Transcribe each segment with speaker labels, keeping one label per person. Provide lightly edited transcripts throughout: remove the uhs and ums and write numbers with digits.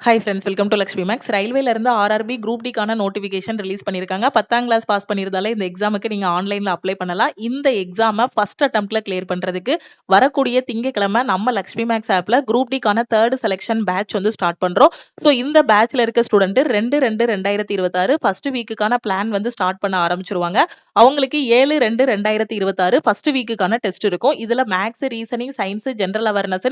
Speaker 1: Hi friends, welcome to Lakshmi maths. ரயில்வேல இருந்து RRB group டிக்கான நோட்டிஃபிகேஷன் ரிலீஸ் பண்ணியிருக்காங்க. 10ஆம் கிளாஸ் பாஸ் பண்ணியிருந்தாலே இந்த எக்ஸாமுக்கு நீங்க ஆன்லைன்ல அப்ளை பண்ணலாம். இந்த எக்ஸாமை ஃபர்ஸ்ட் அட்டெம்ப்ட்ல கிளியர் பண்றதுக்கு வரக்கூடிய திங்கட்கிழமை நம்ம லக்ஷ்மி மேக்ஸ் ஆப்ல குரூப் டிக்கான 3rd செலெக்ஷன் பேட்ச் வந்து ஸ்டார்ட் பண்றோம். ஸோ இந்த பேட்ச்ல இருக்க ஸ்டூடெண்ட் 2/2/2026 ஃபர்ஸ்ட் வீக்குக்கான பிளான் வந்து ஸ்டார்ட் பண்ண ஆரம்பிச்சிருவாங்க. அவங்களுக்கு 7/2/2026 ஃபர்ஸ்ட் வீக்குக்கான டெஸ்ட் இருக்கும். இதுல maths, reasoning, science, general awareness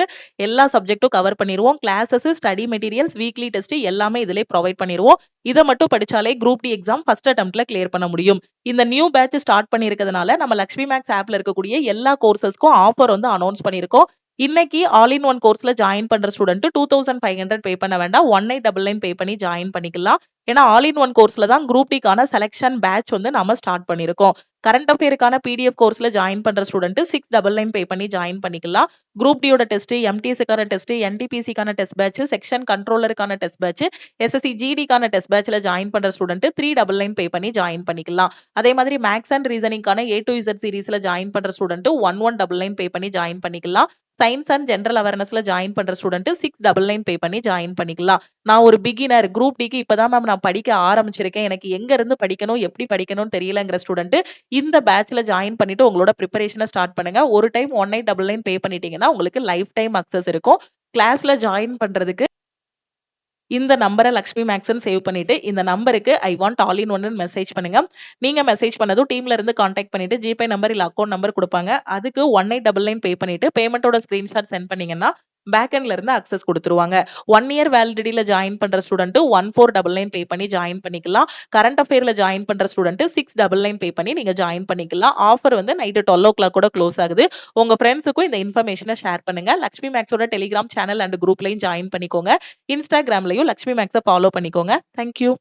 Speaker 1: எல்லா சப்ஜெக்ட்டும் கவர் பண்ணிடுவோம். Classes, study materials, weekly test எல்லாமே இதிலே ப்ரொவைட் பண்ணிடுவோம். இதை மட்டும் படிச்சாலே குரூப் டி எக்ஸாம் ஃபர்ஸ்ட் அட்டெம்ப்ட்ல கிளியர் பண்ண முடியும். இந்த நியூ பேட்ச் ஸ்டார்ட் பண்ணிருக்கிறதுனால நம்ம லக்ஷ்மி மேக்ஸ் ஆப்ல இருக்கக்கூடிய எல்லா கோர்சஸ்க்கும் ஆஃபர் வந்து அனௌன்ஸ் பண்ணிருக்கோம். இன்னைக்கு ஆல் இன் ஒன் கோர்ஸ்ல ஜாயின் பண்ற ஸ்டூடெண்ட் 2500 பே பண்ண வேண்டாம், 1899 பே பண்ணி ஜாயின் பண்ணிக்கலாம். ஏன்னா ஆல் இன் ஒன் கோர்ஸ்ல தான் குரூப் டிக்கான செலக்ஷன் பேட்ச் வந்து நம்ம ஸ்டார்ட் பண்ணிருக்கோம். கரண்ட் அஃபேருக்கான பிடிஎஃப் கோர்ஸ்ல ஜாயின் பண்ற ஸ்டூடெண்ட் 699 பே பண்ணி ஜாயின் பண்ணிக்கலாம். குரூப் டியோட டெஸ்ட், எம்டிஎஸ்க்கான டெஸ்ட், என்டிபிசிக்கான டெஸ்ட் பேட்ச், செக்ஷன் கண்ட்ரோலருக்கான டெஸ்ட் பேட்ச், எஸ்எஸ்சி ஜிடிக்கான டெஸ்ட் பேட்ச்ல ஜாயின் பண்ற ஸ்டூடெண்ட் 399 பே பண்ணி ஜாயின் பண்ணிக்கலாம். அதே மாதிரி மேக்ஸ் அண்ட் ரீசனிங்கான A to Z சீரீஸ்ல ஜாயின் பண்ற ஸ்டூடெண்ட் 1199 பே பண்ணி ஜாயின் பண்ணிக்கலாம். சயின்ஸ் அண்ட் ஜெனரல் அவேர்னஸ்ல ஜாயின் பண்ற ஸ்டூடெண்ட் 699 பே பண்ணி ஜாயின் பண்ணிக்கலாம். நான் ஒரு பிகினர், குரூப் டிக்கு இப்பதான் மேம் நான் படிக்க ஆரம்பிச்சிருக்கேன், எனக்கு எங்க இருந்து படிக்கணும், எப்படி படிக்கணும்னு தெரியலங்கிற ஸ்டூடெண்ட் இந்த பேட்ச்ல ஜாயின் பண்ணிட்டு உங்களோட ப்ரிப்பரேஷனை ஸ்டார்ட் பண்ணுங்க. ஒரு டைம் 1899 பே பண்ணிட்டீங்கன்னா உங்களுக்கு லைஃப் டைம் அக்சஸ் இருக்கும். கிளாஸ்ல ஜாயின் பண்றதுக்கு இந்த நம்பரை லக்ஷ்மி மேக்ஸ்ன்னு சேவ் பண்ணிட்டு இந்த நம்பருக்கு ஐ வாண்ட் ஆல் இன் ஒன்னு மெசேஜ் பண்ணுங்க. நீங்க மெசேஜ் பண்ணதும் டீம்ல இருந்து கான்டாக்ட் பண்ணிட்டு ஜிபே நம்பர் இல்ல அக்கௌண்ட் நம்பர் கொடுப்பாங்க. அதுக்கு 1899 பே பண்ணிட்டு பேமெண்டோட ஸ்கிரீன்ஷாட் சென்ட் பண்ணீங்கன்னா பேக்எண்ட்ல இருந்து அக்சஸ் கொடுத்துருவாங்க. 1 இயர் வேலிடிட்டியில ஜாயின் பண்ற ஸ்டூடெண்ட் 1499 பே பண்ணி ஜாயின் பண்ணிக்கலாம். கரண்ட் அஃபேர்ல ஜாயின் பண்ற ஸ்டூடெண்ட் 699 பே பண்ணி நீங்க ஜாயின் பண்ணிக்கலாம். ஆஃபர் வந்து நைட்டு 12 o'clock கூட க்ளோஸ் ஆகுது. உங்க ஃப்ரெண்ட்ஸுக்கும் இந்த இன்ஃபர்மேஷனை ஷேர் பண்ணுங்க. லக்ஷ்மி மேக்ஸோட டெலிகிராம் சேனல் அண்ட் குரூப்லையும் ஜாயின் பண்ணிக்கோங்க. இன்ஸ்டாகிராம்லயும் லக்ஷ்மி மேக்ஸை ஃபாலோ பண்ணிக்கோங்க. தேங்க்யூ.